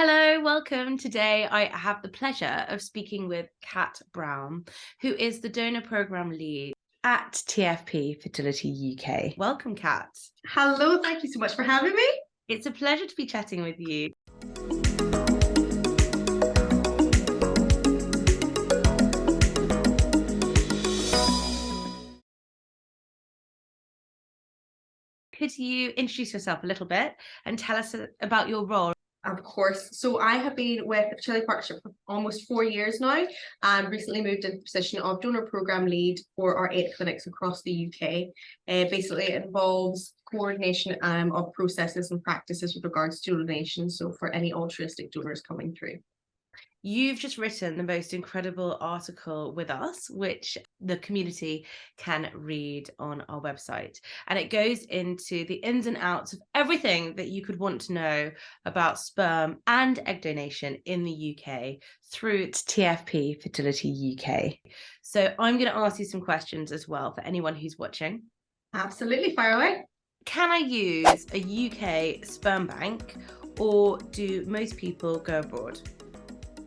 Hello, welcome. Today I have the pleasure of speaking with Kat Brown, who is the donor program lead at TFP Fertility UK. Welcome, Kat. Hello, thank you so much for having me. It's a pleasure to be chatting with you. Could you introduce yourself a little bit and tell us about your role? Of course. So I have been with the Fertility Partnership for almost 4 years now and recently moved into the position of donor program lead for our 8 clinics across the UK. Basically, it involves coordination of processes and practices with regards to donation, so for any altruistic donors coming through. You've just written the most incredible article with us, which the community can read on our website. And it goes into the ins and outs of everything that you could want to know about sperm and egg donation in the UK through TFP Fertility UK. So I'm going to ask you some questions as well for anyone who's watching. Absolutely, fire away. Can I use a UK sperm bank, or do most people go abroad?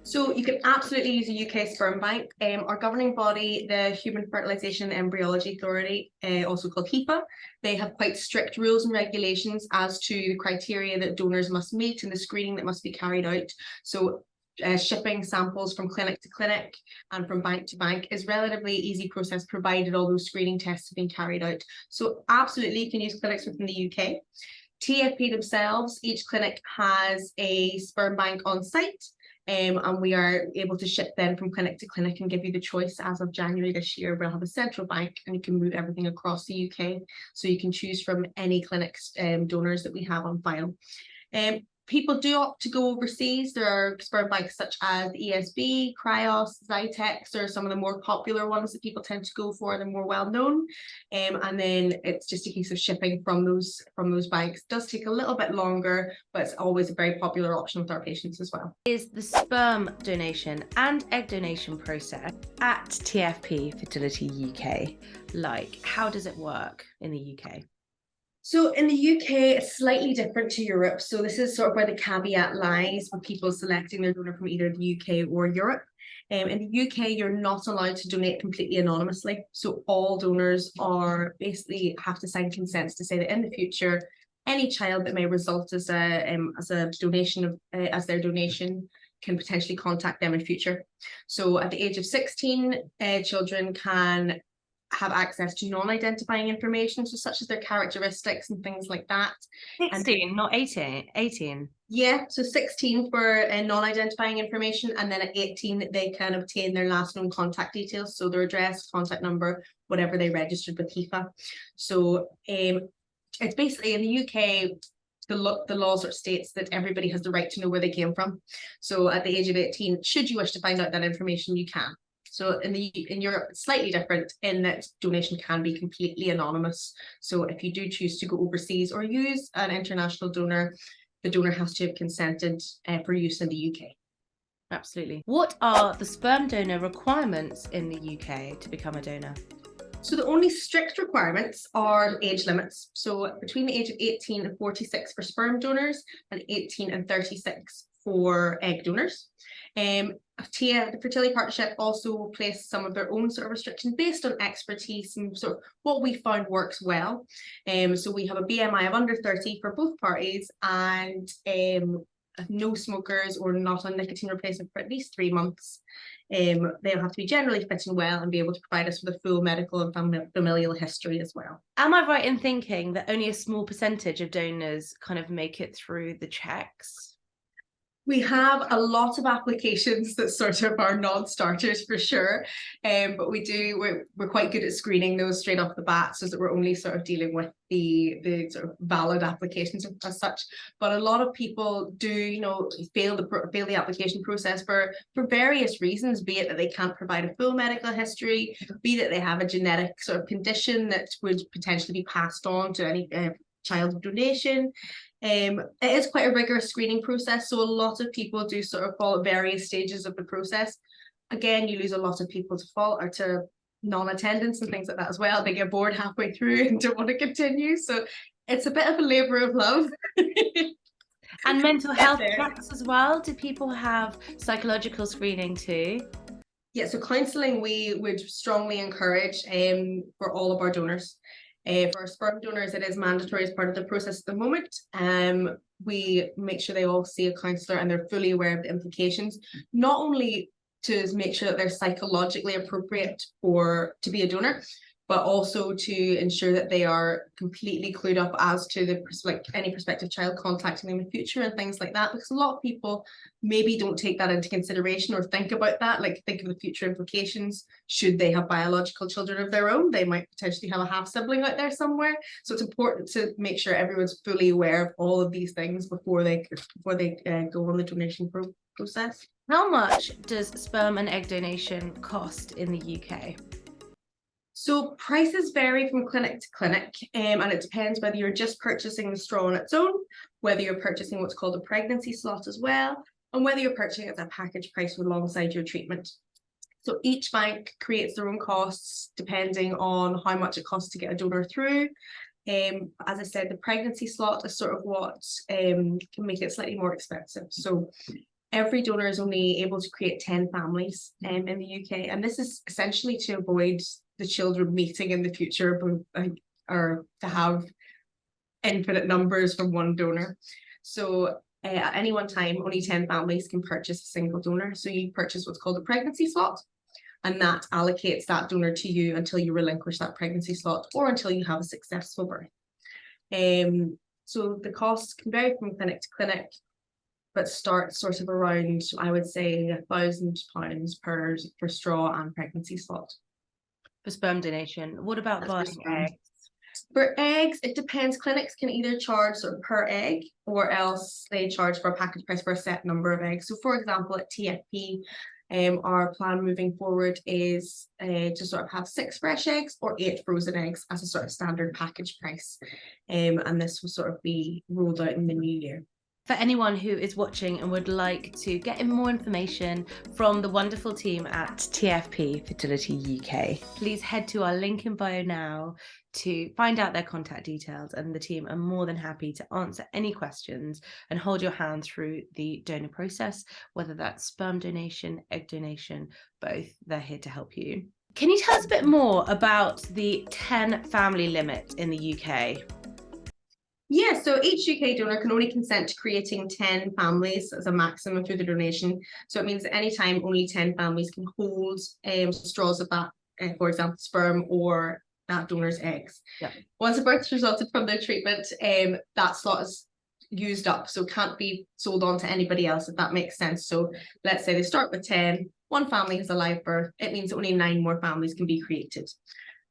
So you can absolutely use a UK sperm bank. Our governing body, the Human Fertilisation and Embryology Authority, also called HEPA, they have quite strict rules and regulations as to the criteria that donors must meet and the screening that must be carried out. So shipping samples from clinic to clinic and from bank to bank is relatively easy process, provided all those screening tests have been carried out. So absolutely, you can use clinics within the UK. TFP themselves, each clinic has a sperm bank on site. And we are able to ship then from clinic to clinic and give you the choice. As of January this year, we'll have a central bank and you can move everything across the UK. So you can choose from any clinics donors that we have on file. People do opt to go overseas. There are sperm banks such as ESB, Cryos, Zytex are some of the more popular ones that people tend to go for. They're more well known. And then it's just a case of shipping from those banks. It does take a little bit longer, but it's always a very popular option with our patients as well. Is the sperm donation and egg donation process at TFP Fertility UK like? How does it work in the UK? So in the UK, it's slightly different to Europe. So this is sort of where the caveat lies with people selecting their donor from either the UK or Europe. In the UK, you're not allowed to donate completely anonymously. So all donors are basically have to sign consents to say that in the future, any child that may result as a donation of as their donation can potentially contact them in future. So at the age of 16, children can have access to non-identifying information, so such as their characteristics and things like that. 16, and, not 18. Yeah, so 16 for non-identifying information, and then at 18 they can obtain their last known contact details, so their address, contact number, whatever they registered with HEPA. So it's basically in the UK, the law sort of states that everybody has the right to know where they came from. So at the age of 18, should you wish to find out that information, you can. So in Europe, it's slightly different in that donation can be completely anonymous. So if you do choose to go overseas or use an international donor, the donor has to have consented for use in the UK. Absolutely. What are the sperm donor requirements in the UK to become a donor? So the only strict requirements are age limits. So between the age of 18 and 46 for sperm donors and 18 and 36 for egg donors. The Fertility Partnership also place some of their own sort of restrictions based on expertise and sort of what we found works well. So we have a BMI of under 30 for both parties, and no smokers or not on nicotine replacement for at least 3 months. They'll have to be generally fit and well and be able to provide us with a full medical and familial history as well. Am I right in thinking that only a small percentage of donors kind of make it through the checks? We have a lot of applications that sort of are non-starters for sure, but we're quite good at screening those straight off the bat, so that we're only sort of dealing with the sort of valid applications as such. But a lot of people do, fail the application process for various reasons, be it that they can't provide a full medical history, be that they have a genetic sort of condition that would potentially be passed on to any child of donation. It is quite a rigorous screening process, so a lot of people do sort of fall at various stages of the process. Again, you lose a lot of people to fault or to non-attendance and things like that as well. They get bored halfway through and don't want to continue. So it's a bit of a labour of love. And mental Get health there. checks as well. Do people have psychological screening too? Yeah, so counselling we would strongly encourage for all of our donors. For our sperm donors, it is mandatory as part of the process at the moment. We make sure they all see a counsellor and they're fully aware of the implications, not only to make sure that they're psychologically appropriate to be a donor, but also to ensure that they are completely clued up as to any prospective child contacting them in the future and things like that. Because a lot of people maybe don't take that into consideration or think about that, like think of the future implications. Should they have biological children of their own, they might potentially have a half sibling out there somewhere. So it's important to make sure everyone's fully aware of all of these things before they go on the donation process. How much does sperm and egg donation cost in the UK? So prices vary from clinic to clinic, and it depends whether you're just purchasing the straw on its own, whether you're purchasing what's called a pregnancy slot as well, and whether you're purchasing it as a package price alongside your treatment. So each bank creates their own costs depending on how much it costs to get a donor through. As I said, the pregnancy slot is sort of what can make it slightly more expensive. So every donor is only able to create 10 families in the UK, and this is essentially to avoid the children meeting in the future or to have infinite numbers from one donor. So at any one time, only 10 families can purchase a single donor. So you purchase what's called a pregnancy slot, and that allocates that donor to you until you relinquish that pregnancy slot or until you have a successful birth. So the costs can vary from clinic to clinic, but start sort of around, I would say, £1,000 per straw and pregnancy slot. For sperm donation. What about buying eggs? For eggs, it depends. Clinics can either charge sort of per egg, or else they charge for a package price for a set number of eggs. So for example, at TFP, our plan moving forward is to sort of have 6 fresh eggs or 8 frozen eggs as a sort of standard package price. And this will sort of be rolled out in the new year. For anyone who is watching and would like to get more information from the wonderful team at TFP Fertility UK, please head to our link in bio now to find out their contact details, and the team are more than happy to answer any questions and hold your hand through the donor process, whether that's sperm donation, egg donation, both. They're here to help you. Can you tell us a bit more about the 10 family limit in the UK? Yeah, so each UK donor can only consent to creating 10 families as a maximum through the donation. So it means that anytime only 10 families can hold straws of that, for example, sperm or that donor's eggs. Yeah. Once a birth resulted from their treatment, that slot is used up, so can't be sold on to anybody else, if that makes sense. So let's say they start with 10, one family has a live birth, it means only 9 more families can be created.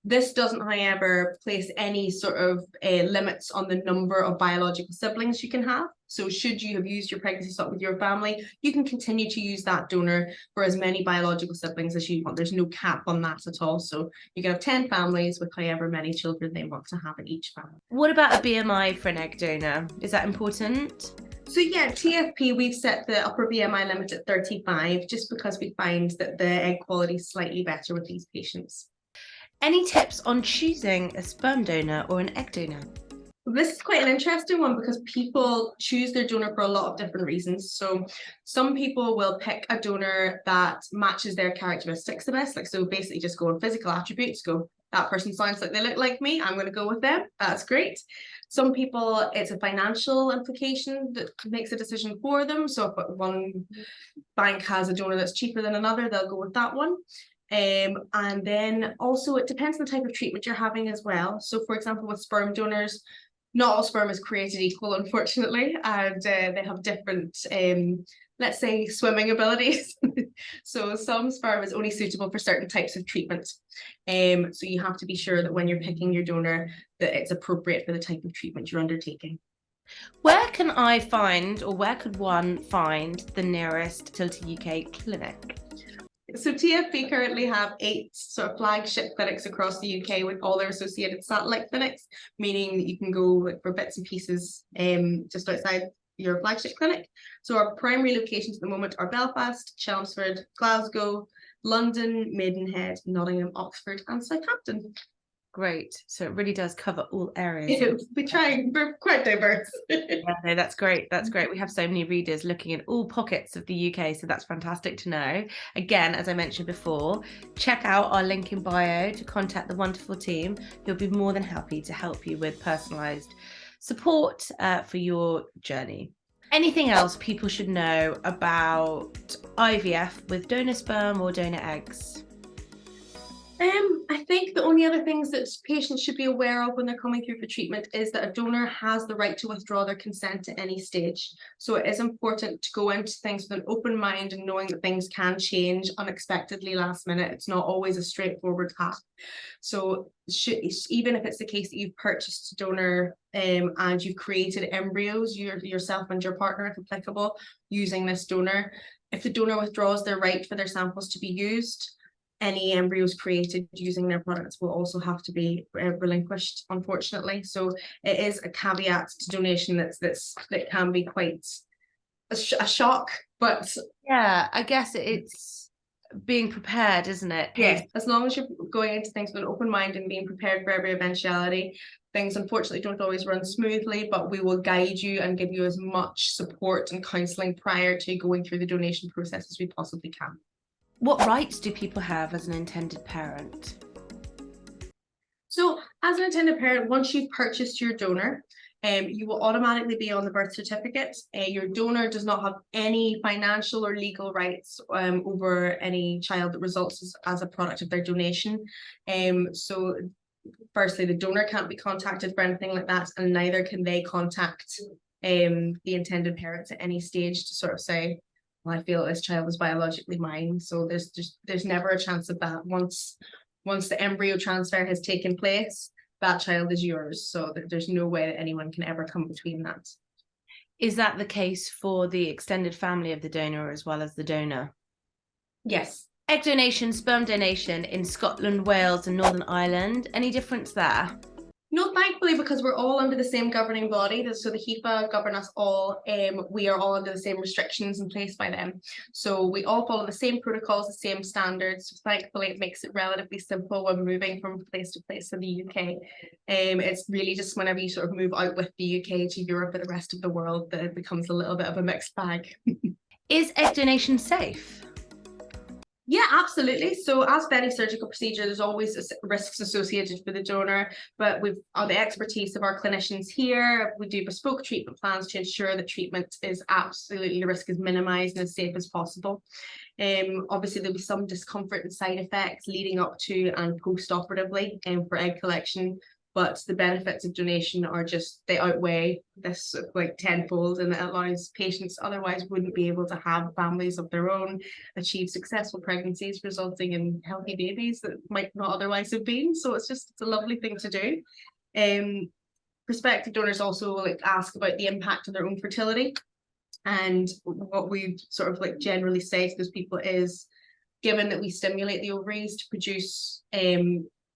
This doesn't, however, place any sort of limits on the number of biological siblings you can have. So should you have used your pregnancy slot with your family, you can continue to use that donor for as many biological siblings as you want. There's no cap on that at all. So you can have 10 families with however many children they want to have in each family. What about a BMI for an egg donor? Is that important? So yeah, TFP, we've set the upper BMI limit at 35, just because we find that the egg quality is slightly better with these patients. Any tips on choosing a sperm donor or an egg donor? This is quite an interesting one because people choose their donor for a lot of different reasons. So some people will pick a donor that matches their characteristics the best. Like, so basically just go on physical attributes, go, that person sounds like they look like me, I'm going to go with them. That's great. Some people, it's a financial implication that makes a decision for them. So if one bank has a donor that's cheaper than another, they'll go with that one. And then also it depends on the type of treatment you're having as well. So for example, with sperm donors, not all sperm is created equal, unfortunately, and they have different, let's say, swimming abilities. So some sperm is only suitable for certain types of treatment. So you have to be sure that when you're picking your donor, that it's appropriate for the type of treatment you're undertaking. Where can I find, or where could one find the nearest Fertility UK clinic? So TFP currently have 8 sort of flagship clinics across the UK with all their associated satellite clinics, meaning that you can go for bits and pieces just outside your flagship clinic. So our primary locations at the moment are Belfast, Chelmsford, Glasgow, London, Maidenhead, Nottingham, Oxford and Southampton. Great. So it really does cover all areas. We're quite diverse. Yeah, no, that's great. That's great. We have so many readers looking at all pockets of the UK, so that's fantastic to know. Again, as I mentioned before, check out our link in bio to contact the wonderful team who'll be more than happy to help you with personalised support for your journey. Anything else people should know about IVF with donor sperm or donor eggs? I think the only other things that patients should be aware of when they're coming through for treatment is that a donor has the right to withdraw their consent at any stage. So it is important to go into things with an open mind and knowing that things can change unexpectedly last minute. It's not always a straightforward path. So even if it's the case that you've purchased a donor and you've created embryos, yourself and your partner, if applicable, using this donor, if the donor withdraws their right for their samples to be used, any embryos created using their products will also have to be relinquished, unfortunately. So it is a caveat to donation that can be quite a shock, but yeah, I guess it's being prepared, isn't it? Yes, as long as you're going into things with an open mind and being prepared for every eventuality. Things unfortunately don't always run smoothly, but we will guide you and give you as much support and counselling prior to going through the donation process as we possibly can. What rights do people have as an intended parent? So as an intended parent, once you've purchased your donor, you will automatically be on the birth certificate. Your donor does not have any financial or legal rights over any child that results as a product of their donation. So firstly, the donor can't be contacted for anything like that, and neither can they contact the intended parents at any stage to sort of say, well, I feel this child is biologically mine. So there's never a chance of that. Once the embryo transfer has taken place, that child is yours. So there's no way that anyone can ever come between that. Is that the case for the extended family of the donor as well as the donor? Yes. Egg donation, sperm donation in Scotland, Wales and Northern Ireland. Any difference there? No, thankfully, because we're all under the same governing body. So the HIPAA govern us all. We are all under the same restrictions in place by them. So we all follow the same protocols, the same standards. So thankfully, it makes it relatively simple when moving from place to place in the UK. It's really just whenever you sort of move out with the UK to Europe and the rest of the world that it becomes a little bit of a mixed bag. Is egg donation safe? Yeah, absolutely. So as with any surgical procedure, there's always risks associated for the donor, but we've the expertise of our clinicians here. We do bespoke treatment plans to ensure that treatment is absolutely, the risk is minimized and as safe as possible. Obviously there'll be some discomfort and side effects leading up to and post-operatively for egg collection, but the benefits of donation are they outweigh this like tenfold, and it allows patients otherwise wouldn't be able to have families of their own, achieve successful pregnancies resulting in healthy babies that might not otherwise have been. So it's a lovely thing to do. Prospective donors also ask about the impact on their own fertility, and what we sort of generally say to those people is, given that we stimulate the ovaries to produce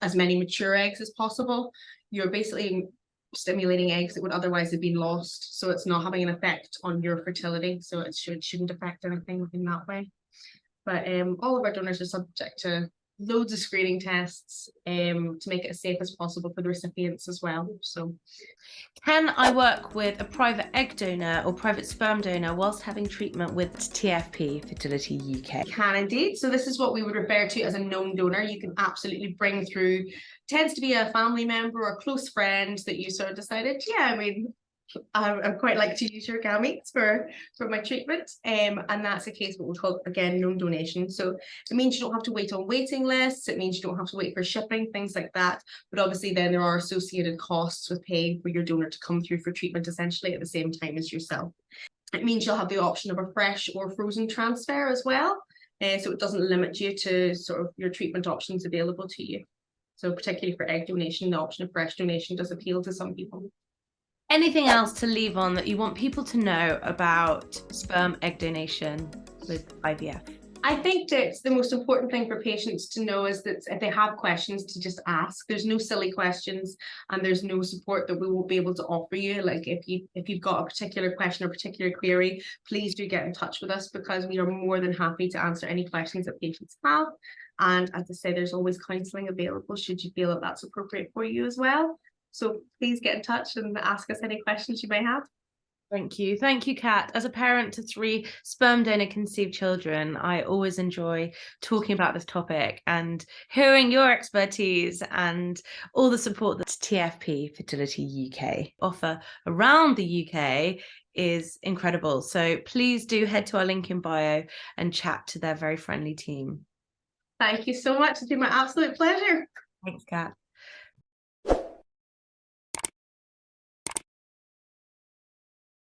as many mature eggs as possible, you're basically stimulating eggs that would otherwise have been lost. So it's not having an effect on your fertility. So it shouldn't affect anything in that way. But all of our donors are subject to loads of screening tests to make it as safe as possible for the recipients as well. So can I work with a private egg donor or private sperm donor whilst having treatment with Tfp Fertility UK? Can indeed. So this is what we would refer to as a known donor. You can absolutely bring through, tends to be a family member or a close friend that you sort of decided, yeah, I mean, I quite like to use your gametes for my treatment, and that's a case what we call, again, known donation. So it means you don't have to wait on waiting lists, it means you don't have to wait for shipping, things like that, but obviously then there are associated costs with paying for your donor to come through for treatment essentially at the same time as yourself. It means you'll have the option of a fresh or frozen transfer as well, so it doesn't limit you to sort of your treatment options available to you. So particularly for egg donation, the option of fresh donation does appeal to some people. Anything else to leave on that you want people to know about sperm egg donation with IVF? I think that the most important thing for patients to know is that if they have questions, to just ask. There's no silly questions, and there's no support that we won't be able to offer you. Like if you've got a particular question or particular query, please do get in touch with us, because we are more than happy to answer any questions that patients have. And as I say, there's always counselling available should you feel that that's appropriate for you as well. So please get in touch and ask us any questions you may have. Thank you. Thank you, Kat. As a parent to 3 sperm donor conceived children, I always enjoy talking about this topic and hearing your expertise and all the support that TFP Fertility UK offer around the UK is incredible. So please do head to our link in bio and chat to their very friendly team. Thank you so much. It's been my absolute pleasure. Thanks, Kat.